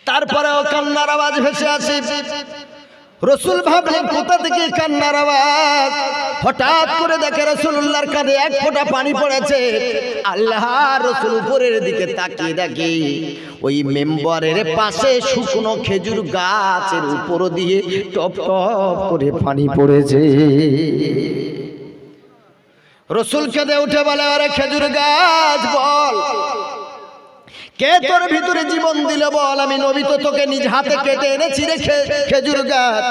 তারপরেও কান্নার আওয়াজ ভেসে আসে। রসুল ভাবলেন কোথা থেকে কান্নার আওয়াজ। হঠাৎ করে দেখে রাসূলুল্লাহর কাঁধে এক ফোঁটা পানি পড়েছে। আল্লাহ রসুল উপরের দিকে তাকিয়ে দেখে ওই মেম্বরের পাশে শুকনো খেজুর গাছের উপর দিয়ে টপ টপ করে পানি পড়েছে। রসুল কেঁদে উঠে বলে, আরে খেজুর গাছ বল, কে তোর ভিতরে জীবন দিল বল? আমি নবী তো তোকে নিজ হাতে কেটে এনেছি রে খেজুর গাছ।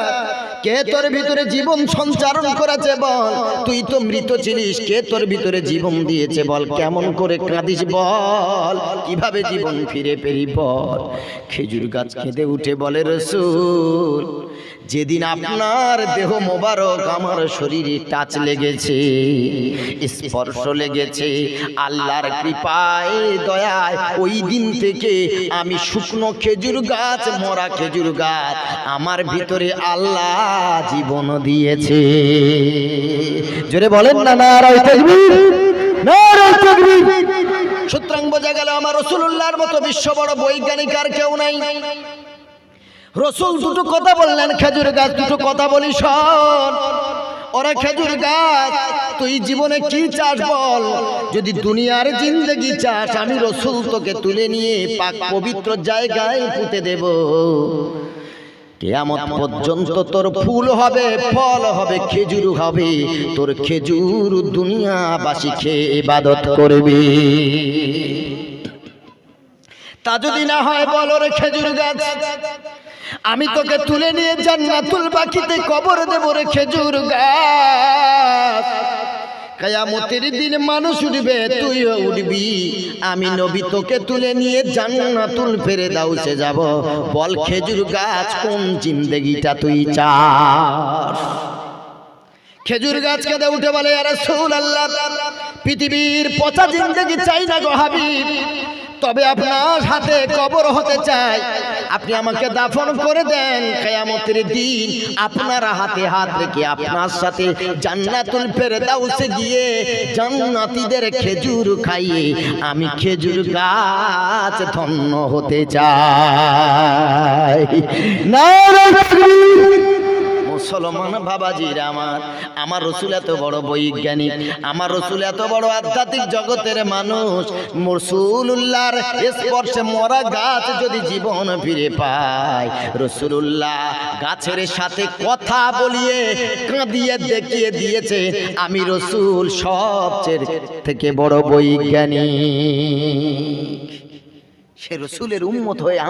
কে তোর ভিতরে জীবন সঞ্চারণ করেছে বল? তুই তো মৃত ছিলিস, কে তোর ভিতরে জীবন দিয়েছে বল? কেমন করে কাঁদিস বল? কিভাবে জীবন ফিরে পেরি বল? খেজুর গাছ কেঁদে উঠে বলে, রসুল যেদিন আপনার দেহ মোবারক আমার শরীরে টাচ লেগেছে, স্পর্শ লেগেছে আল্লাহর কৃপায় দয়ায়, ওই দিন থেকে আমি শুকনো খেজুর গাছ, মরা খেজুর গাছ, আমার ভিতরে আল্লাহ জীবন দিয়েছে। জোরে বলেন না নারায়ে তাকবীর, নারায়ে তাকবীর। সুতরাং বোঝা গেল আমার রাসূলুল্লাহর মতো বিশ্ব বড় বৈজ্ঞানিক আর কেউ নাই। রসুল দুটো কথা বললেন, খেজুর গাছ দুটো কথা বলি শোন। ওরা খেজুর গাছ, তুই জীবনে কি চাস বল? যদি দুনিয়ার জিন্দেগি চাস, আমি রসুল তোকে তুলে নিয়ে পাক পবিত্র জায়গায় পুঁতে দেব। কিয়ামত পর্যন্ত তোর ফুল হবে, ফল হবে, খেজুর হবে। তোর খেজুর দুনিয়াবাসী খেয়ে ইবাদত করবে। তা যদি না হয় বল রে খেজুর গাছ, আমি তোকে তুলে নিয়ে জান্নাতুল বাকিতে কবর দেব রে খেজুর গাছ। কিয়ামতের দিন মানুষ উঠবে, তুইও উঠবি, আমি নবী তোকে তুলে নিয়ে জান্নাতুল ফেরদাউসে যাব। বল খেজুর গাছ কোন জিন্দেগিটা তুই চাস? খেজুর গাছ কেঁদে উঠে বলে, ইয়া রাসূলুল্লাহ, পৃথিবীর পচা জিন্দেগি চাই না গো হাবিব, তবে আপনার হাতে কবর হতে চাই। আপনি আমাকে দাফন করে দেন, কিয়ামতের দিন আপনার হাতে হাত রেখে আপনার সাথে জান্নাতুল ফেরদাউসে গিয়ে জান্নাতীদের খেজুর খাইয়ে আমি খেজুর গাছ ধন্য হতে চাই। নারায়ে তাকবীর। মুসলমান বাবাজিরা আমার রসুল এত বড় বৈজ্ঞানিক, আমার রসুল এত বড় আধ্যাত্মিক জগতের মানুষ। রাসূলুল্লাহর স্পর্শে মরা গাছ যদি জীবন ফিরে পায়, রাসূলুল্লাহ গাছের সাথে কথা বলিয়ে কাঁদিয়ে দেখিয়ে দিয়েছে আমি রসুল সবচেয়ে থেকে বড় বৈজ্ঞানিক। সে রসুলের উম্মত হয়ে